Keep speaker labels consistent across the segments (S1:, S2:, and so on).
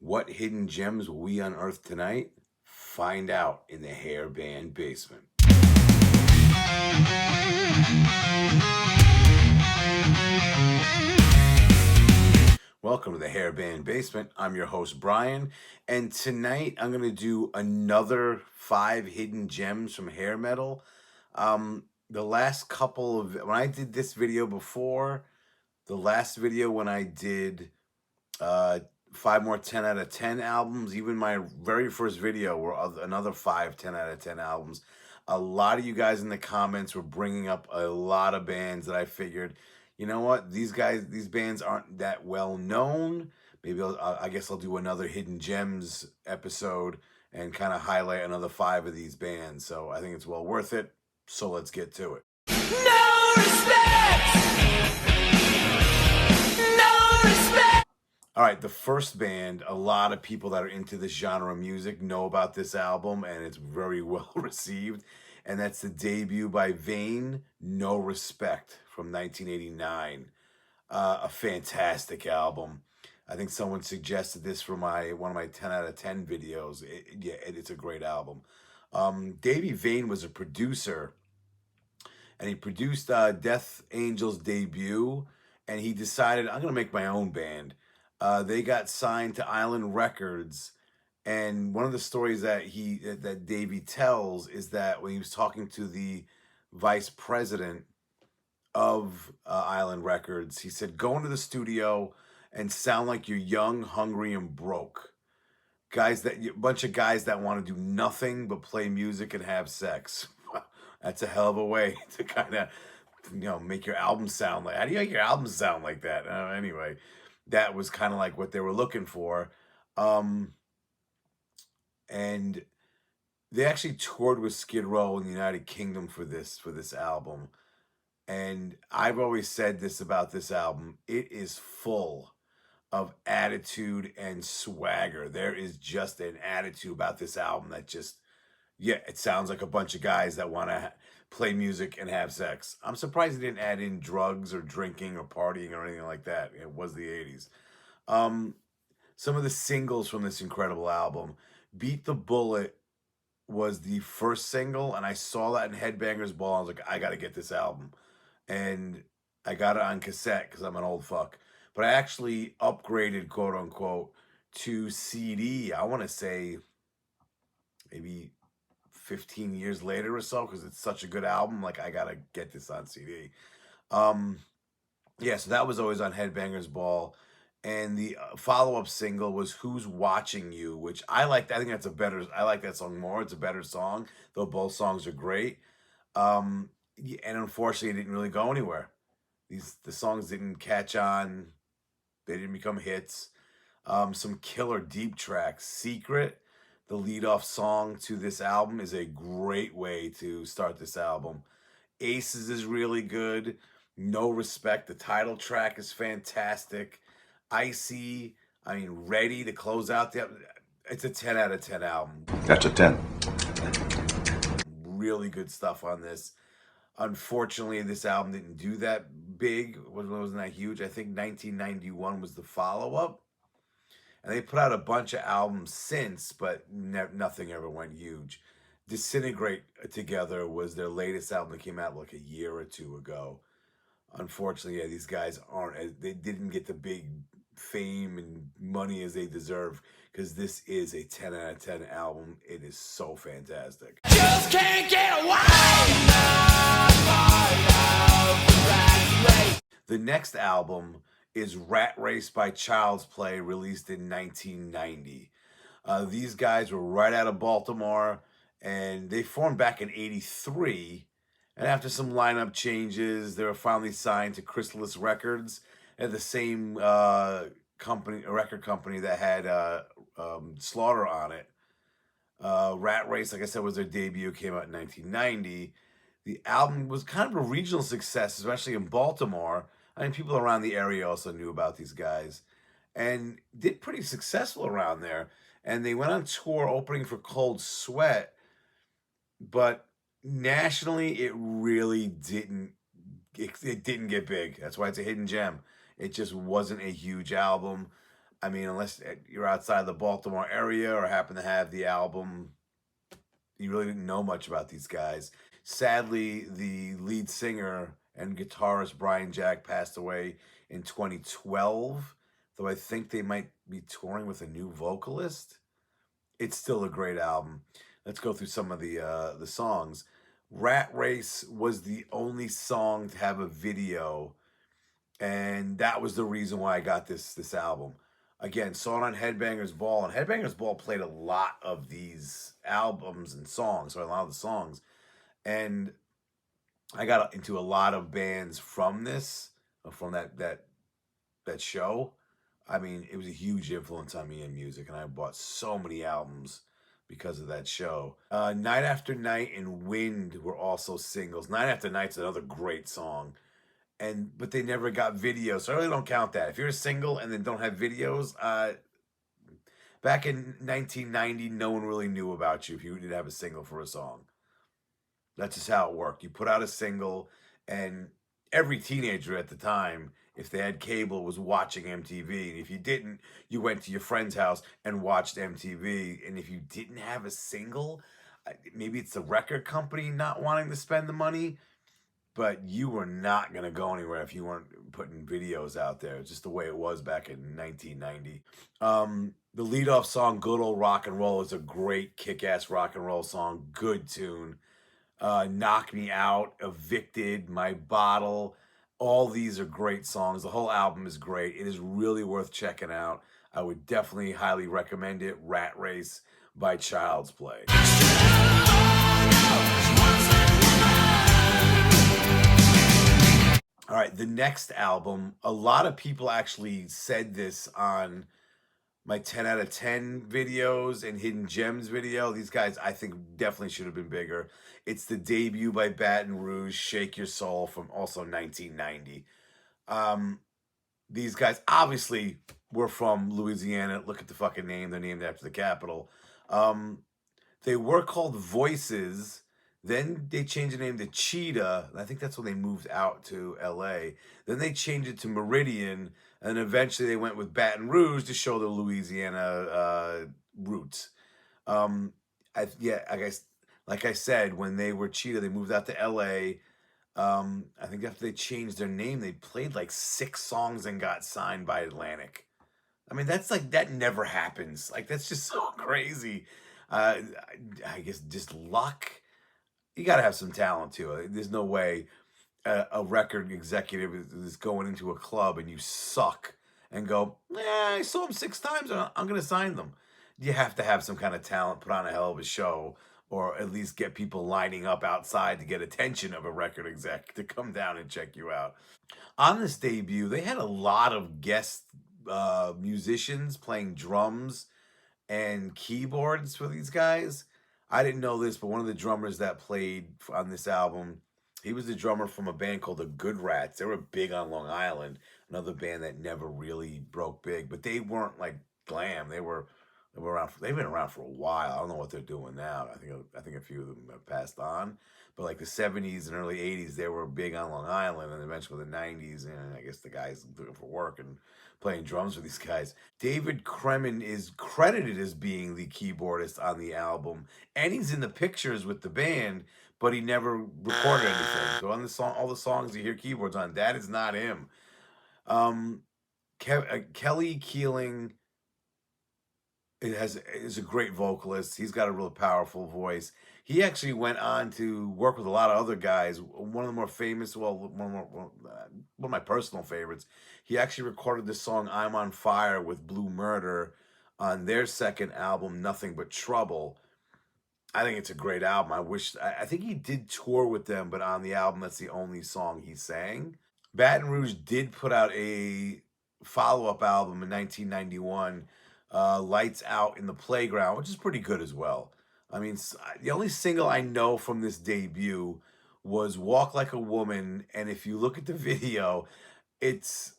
S1: What hidden gems will we unearth tonight? Find out in the Hairband Basement. Welcome to the Hairband Basement. I'm your host, Brian, and tonight I'm going to do another 5 hidden gems from hair metal. The last couple of, when I did this video before, the last video when I did 5 more 10 out of 10 albums, even my very first video were another 5 10 out of 10 albums. A lot of you guys in the comments were bringing up a lot of bands that I figured, you know what, these bands aren't that well known. Maybe I guess I'll do another hidden gems episode and kind of highlight another 5 of these bands. So I think it's well worth it. So let's get to it.
S2: No respect. No respect.
S1: All right, the first band, a lot of people that are into this genre of music know about this album, and it's very well received. And that's the debut by Vane, No Respect, from 1989. A fantastic album. I think someone suggested this for one of my 10 out of 10 videos. It's a great album. Davey Vane was a producer, and he produced Death Angel's debut, and he decided, I'm going to make my own band. They got signed to Island Records, and one of the stories that Davey tells is that when he was talking to the vice president of Island Records, he said, "Go into the studio and sound like you're young, hungry, and broke. A bunch of guys that want to do nothing but play music and have sex." That's a hell of a way to kind of, make your album sound like. How do you make your album sound like that? Anyway, that was kind of like what they were looking for. And they actually toured with Skid Row in the United Kingdom for this album. And I've always said this about this album. It is full of attitude and swagger. There is just an attitude about this album that just, it sounds like a bunch of guys that want to play music and have sex. I'm surprised they didn't add in drugs or drinking or partying or anything like that. It was the 80s. Some of the singles from this incredible album. Beat the Bullet was the first single, and I saw that in Headbangers Ball. I was like, I got to get this album. And I got it on cassette because I'm an old fuck. But I actually upgraded, quote unquote, to CD, I want to say maybe 15 years later or so, because it's such a good album. Like, I got to get this on CD. So that was always on Headbangers Ball. And the follow-up single was Who's Watching You, which I liked. I think I like that song more. It's a better song, though both songs are great. And unfortunately, it didn't really go anywhere. The songs didn't catch on. They didn't become hits. Some killer deep tracks. Secret, the lead-off song to this album, is a great way to start this album. Aces is really good. No Respect, the title track, is fantastic. Icy, Ready to close out it's a 10 out of 10 album.
S3: That's a 10.
S1: Really good stuff on this. Unfortunately, this album didn't do that big. Wasn't that huge. I think 1991 was the follow-up. And they put out a bunch of albums since, but nothing ever went huge. Disintegrate Together was their latest album that came out like a year or two ago. Unfortunately, these guys they didn't get the big fame and money as they deserve, because this is a 10 out of 10 album. It is so fantastic.
S2: Just can't get away.
S1: The next album is Rat Race by Child's Play, released in 1990. These guys were right out of Baltimore, and they formed back in 83. And after some lineup changes, they were finally signed to Chrysalis Records, at the same record company that had Slaughter on it. Rat Race, like I said, was their debut, came out in 1990. The album was kind of a regional success, especially in Baltimore. People around the area also knew about these guys, and did pretty successful around there. And they went on tour opening for Cold Sweat, but nationally, it really didn't. It didn't get big. That's why it's a hidden gem. It just wasn't a huge album. I mean, unless you're outside the Baltimore area or happen to have the album, you really didn't know much about these guys. Sadly, the lead singer and guitarist Brian Jack passed away in 2012, though I think they might be touring with a new vocalist. It's still a great album. Let's go through some of the songs. Rat Race was the only song to have a video, and that was the reason why I got this album. Again, saw it on Headbangers Ball, and Headbangers Ball played a lot of these albums and songs, or a lot of the songs, and I got into a lot of bands from this, from that show. I mean, it was a huge influence on me in music, and I bought so many albums because of that show. Night After Night and Wind were also singles. Night After Night's another great song, but they never got videos, so I really don't count that. If you're a single and then don't have videos, back in 1990, no one really knew about you if you didn't have a single for a song. That's just how it worked. You put out a single, and every teenager at the time, if they had cable, was watching MTV. And if you didn't, you went to your friend's house and watched MTV. And if you didn't have a single, maybe it's the record company not wanting to spend the money, but you were not going to go anywhere if you weren't putting videos out there. It's just the way it was back in 1990. The leadoff song, Good Old Rock and Roll, is a great kick-ass rock and roll song. Good tune. Knock Me Out, Evicted, My Bottle. All these are great songs. The whole album is great. It is really worth checking out. I would definitely highly recommend it. Rat Race by Child's Play. All right, the next album, a lot of people actually said this on my 10 out of 10 videos and Hidden Gems video. These guys, I think, definitely should have been bigger. It's the debut by Baton Rouge, Shake Your Soul, from also 1990. These guys obviously were from Louisiana. Look at the fucking name. They're named after the capital. They were called Voices. Then they changed the name to Cheetah. And I think that's when they moved out to LA. Then they changed it to Meridian. And eventually they went with Baton Rouge to show the Louisiana roots. I guess, like I said, when they were Cheetah, they moved out to LA. I think after they changed their name, they played like 6 songs and got signed by Atlantic. I mean, that's like, that never happens. Like, that's just so crazy. I guess just luck. You got to have some talent too. There's no way a record executive is going into a club and you suck and go, I saw them 6 times. I'm going to sign them. You have to have some kind of talent, put on a hell of a show, or at least get people lining up outside to get attention of a record exec to come down and check you out. On this debut, they had a lot of guest musicians playing drums and keyboards for these guys. I didn't know this, but one of the drummers that played on this album, he was the drummer from a band called the Good Rats. They were big on Long Island, another band that never really broke big, but they weren't like glam. They were around. They've been around for a while. I don't know what they're doing now. I think a few of them have passed on, but like the 70s and early 80s, they were big on Long Island, and eventually the 90s, and I guess the guys looking for work and playing drums with these guys. David Kremen is credited as being the keyboardist on the album, and he's in the pictures with the band, but he never recorded anything. So on the song, all the songs you hear keyboards on, that is not him. Kelly Keeling is a great vocalist. He's got a really powerful voice. He actually went on to work with a lot of other guys. One of the more famous, one of my personal favorites, he actually recorded the song I'm on Fire with Blue Murder on their second album, Nothing But Trouble. I think it's a great album. I think he did tour with them, but on the album, that's the only song he sang. Baton Rouge did put out a follow-up album in 1991, Lights Out in the Playground, which is pretty good as well. I mean, the only single I know from this debut was Walk Like a Woman, and if you look at the video, it's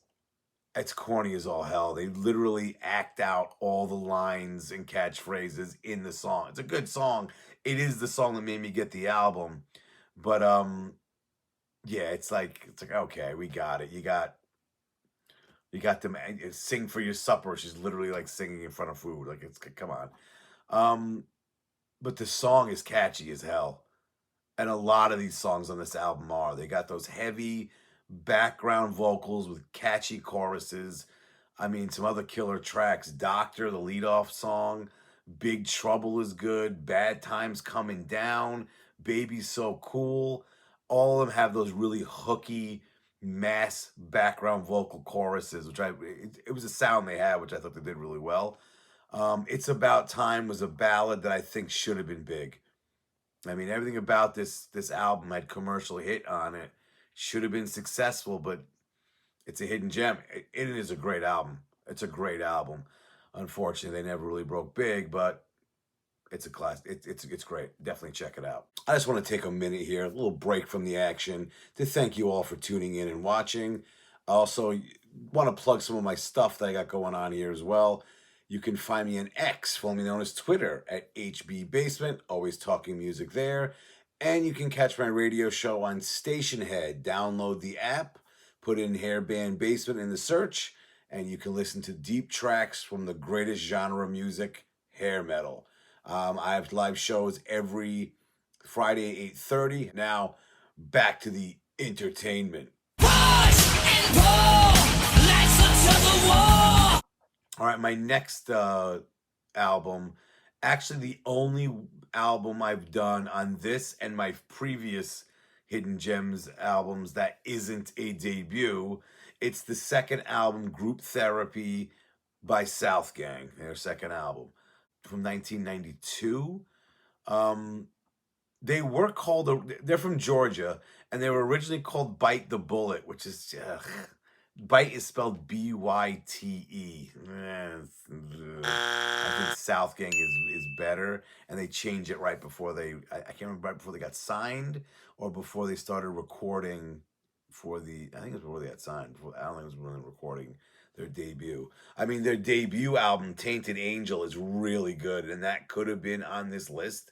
S1: corny as all hell. They literally act out all the lines and catchphrases in the song. It's a good song. It is the song that made me get the album. But yeah, it's like okay, we got it. You got You got them sing for your supper. She's literally like singing in front of food. Like it's come on. Um, but the song is catchy as hell. And a lot of these songs on this album are. They got those heavy background vocals with catchy choruses. I mean, some other killer tracks. Doctor, the leadoff song. Big Trouble is good. Bad Times Coming Down. Baby's So Cool. All of them have those really hooky, mass background vocal choruses, which it was a sound they had, which I thought they did really well. It's About Time was a ballad that I think should have been big. I mean, everything about this album had commercial hit on it. Should have been successful, but it's a hidden gem. It is a great album. It's a great album. Unfortunately, they never really broke big, but it's a class. It's great. Definitely check it out. I just want to take a minute here, a little break from the action, to thank you all for tuning in and watching. I also want to plug some of my stuff that I got going on here as well. You can find me on X, formerly known as Twitter, at HB Basement, always talking music there. And you can catch my radio show on Stationhead. Download the app, put in Hairband Basement in the search, and you can listen to deep tracks from the greatest genre of music, hair metal. I have live shows every Friday at 8:30. Now, back to the entertainment.
S2: Push and pull, let's to the wall.
S1: All right, my next album, actually the only album I've done on this and my previous Hidden Gems albums that isn't a debut. It's the second album, Group Therapy by Southgang, their second album from 1992. Um, they were called, they're from Georgia, and they were originally called Bite the Bullet, which is, Bite is spelled Byte. I think Southgang is better, and they changed it right before I can't remember, right before they got signed or before they started recording for I think it was before they got signed. I don't think it was when they were recording their debut. I mean, their debut album, Tainted Angel, is really good, and that could have been on this list.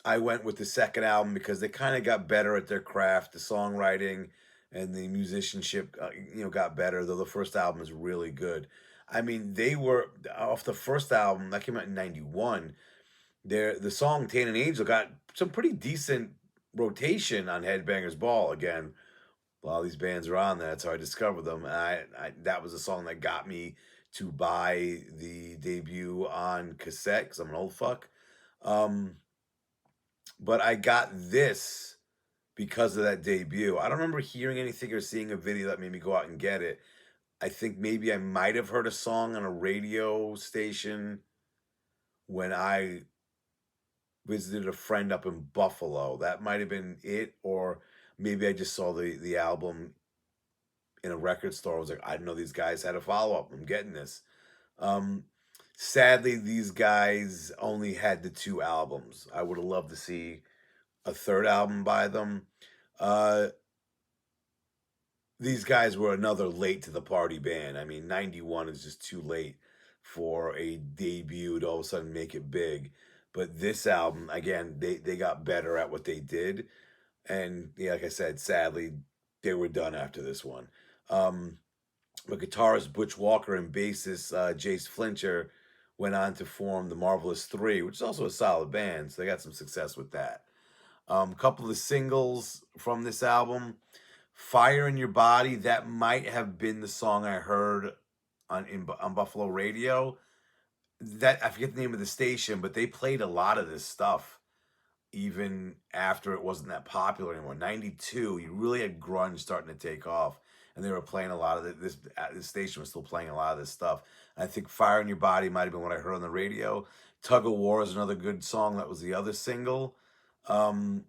S1: I went with the second album because they kind of got better at their craft, the songwriting and the musicianship, got better. Though the first album is really good. I mean, they were off the first album that came out in '91. The song "Tainted Angel" got some pretty decent rotation on Headbangers Ball. Again, a lot of these bands are on there. That's how I discovered them. And that was a song that got me to buy the debut on cassette because I'm an old fuck. But I got this because of that debut. I don't remember hearing anything or seeing a video that made me go out and get it. I think maybe I might have heard a song on a radio station when I visited a friend up in Buffalo. That might have been it, or maybe I just saw the album in a record store. I was like, I didn't know these guys had a follow-up. I'm getting this. Sadly, these guys only had the two albums. I would have loved to see a third album by them. These guys were another late to the party band. I mean, 91 is just too late for a debut to all of a sudden make it big. But this album, again, they got better at what they did. And yeah, like I said, sadly, they were done after this one. But guitarist Butch Walker and bassist Jace Flincher went on to form the Marvelous Three, which is also a solid band. So they got some success with that. A couple of singles from this album. Fire in Your Body, that might have been the song I heard on Buffalo radio. That I forget the name of the station, but they played a lot of this stuff even after it wasn't that popular anymore. 92, you really had grunge starting to take off, and they were playing a lot of this station was still playing a lot of this stuff. I think Fire in Your Body might have been what I heard on the radio. Tug of War is another good song. That was the other single. Some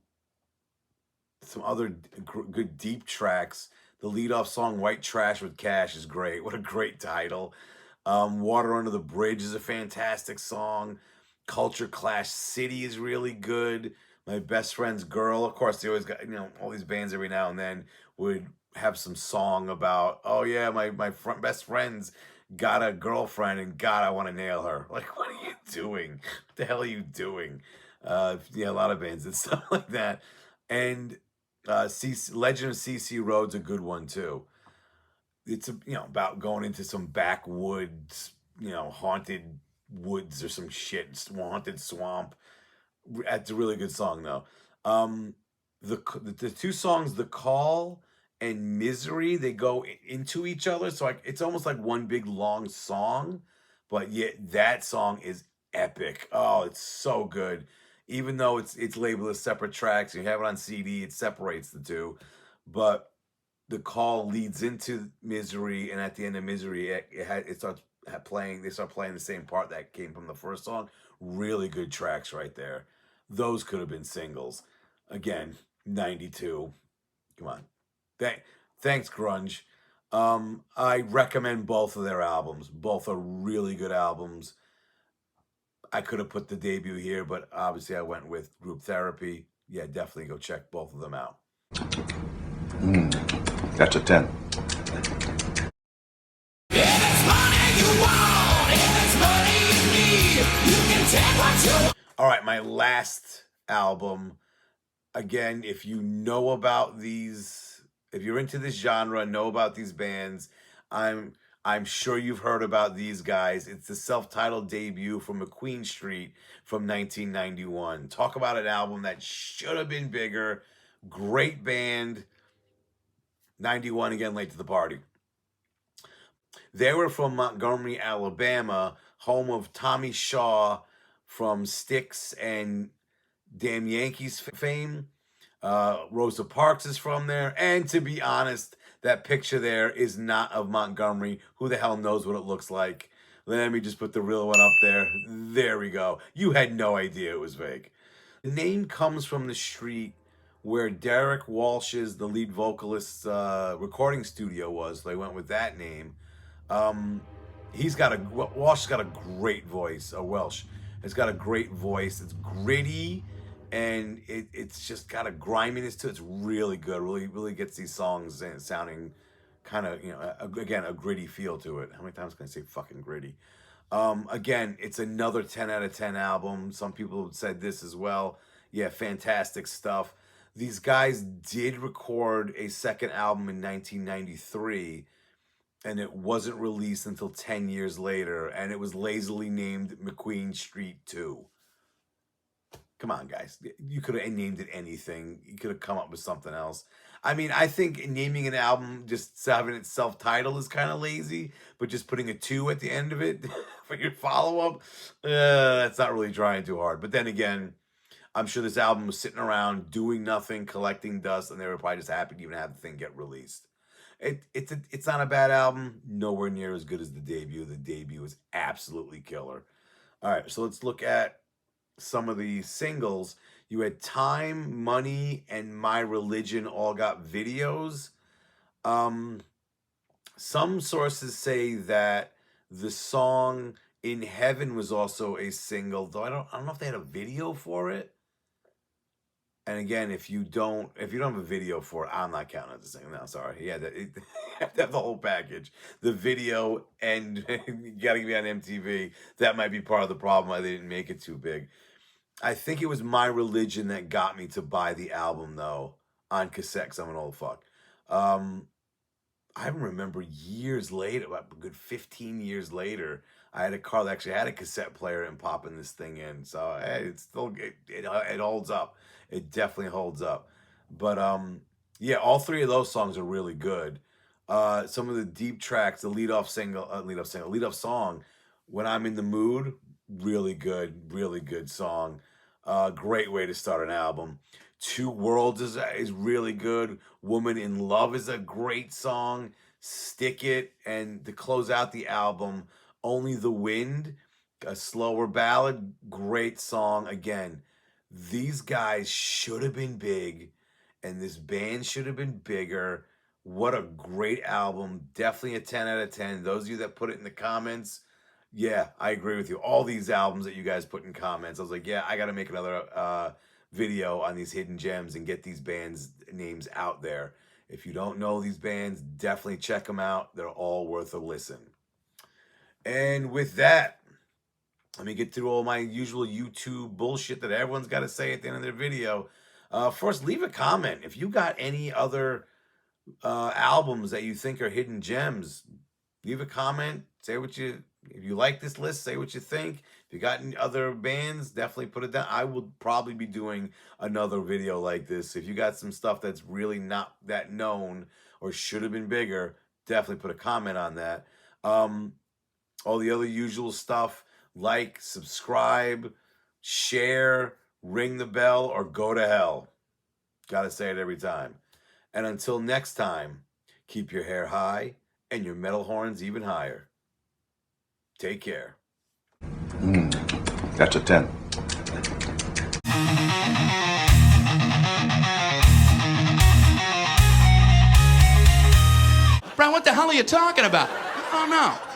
S1: other good deep tracks. The leadoff song "White Trash with Cash" is great. What a great title. "Water Under the Bridge" is a fantastic song. "Culture Clash City" is really good. "My Best Friend's Girl," of course, they always got all these bands every now and then would have some song about, oh yeah, my best friend's got a girlfriend and God, I want to nail her. Like, what are you doing? What the hell are you doing? Yeah, a lot of bands and stuff like that. And Legend of CC Road's a good one too. it's about going into some backwoods, haunted woods or some shit, haunted swamp. It's a really good song though. Um, the two songs, "The Call" and "Misery," they go into each other, so like it's almost like one big long song, but yet that song is epic. Oh, it's so good. Even though it's labeled as separate tracks, you have it on CD, it separates the two, but the call leads into Misery, and at the end of Misery, it starts playing. They start playing the same part that came from the first song. Really good tracks right there. Those could have been singles. Again, 92. Come on. Thanks, Grunge. I recommend both of their albums. Both are really good albums. I could have put the debut here, but obviously I went with Group Therapy. Yeah, definitely go check both of them out.
S3: That's a 10.
S1: All right, my last album. Again, if you know about these, if you're into this genre, know about these bands, I'm sure you've heard about these guys. It's the self-titled debut from McQueen Street from 1991. Talk about an album that should have been bigger. Great band. 91 again, late to the party. They were from Montgomery, Alabama, home of Tommy Shaw from Styx and Damn Yankees fame. Rosa Parks is from there. And to be honest, that picture there is not of Montgomery. Who the hell knows what it looks like? Let me just put the real one up there. There we go. You had no idea it was fake. The name comes from the street where Derek Walsh's, the lead vocalist's recording studio was. So they went with that name. Walsh's got a great voice. Welsh has got a great voice. It's gritty, and it's just got a griminess to it. It's really good. Really gets these songs sounding kind of again a gritty feel to it. How many times can I say fucking gritty? Again, it's another 10 out of 10 album. Some people have said this as well. Yeah, fantastic stuff. These guys did record a second album in 1993, and it wasn't released until 10 years later, and it was lazily named McQueen Street 2. Come on, guys. You could have named it anything. You could have come up with something else. I mean, I think naming an album, just having it self-titled is kind of lazy, but just putting a 2 at the end of it for your follow-up, that's not really trying too hard. But then again, I'm sure this album was sitting around doing nothing, collecting dust, and they were probably just happy to even have the thing get released. It's not a bad album. Nowhere near as good as the debut. The debut is absolutely killer. All right, so let's look at some of the singles. You had Time, Money, and My Religion all got videos. Some sources say that the song In Heaven was also a single, though I don't know if they had a video for it. And again, if you don't have a video for it, I'm not counting it as a single. No, sorry. Yeah, you have to have the whole package. The video, and you gotta be on MTV. That might be part of the problem why they didn't make it too big. I think it was My Religion that got me to buy the album though on cassette, 'cause I'm an old fuck. I remember years later, about a good 15 years later, I had a car that actually had a cassette player and popping this thing in. So hey, it holds up. It definitely holds up. But yeah, all three of those songs are really good. Some of the deep tracks, the lead off song, When I'm in the Mood, really good song. Great way to start an album. Two Worlds is really good. Woman in Love is a great song. Stick It, and to close out the album, Only the Wind, a slower ballad, great song. Again, these guys should have been big, and this band should have been bigger. What a great album. Definitely a 10 out of 10. Those of you that put it in the comments, yeah, I agree with you. All these albums that you guys put in comments, I was like, yeah, I got to make another video on these hidden gems and get these bands' names out there. If you don't know these bands, definitely check them out. They're all worth a listen. And with that, let me get through all my usual YouTube bullshit that everyone's got to say at the end of their video. First, leave a comment. If you got any other albums that you think are hidden gems. Leave a comment. Say what you, if you like this list, say what you think. If you got any other bands, definitely put it down. I will probably be doing another video like this. If you got some stuff that's really not that known or should have been bigger, definitely put a comment on that. All the other usual stuff, like, subscribe, share, ring the bell, or go to hell. Gotta say it every time. And until next time, keep your hair high and your metal horns even higher. Take care.
S3: That's a 10.
S4: Brian, what the hell are you talking about? I don't know.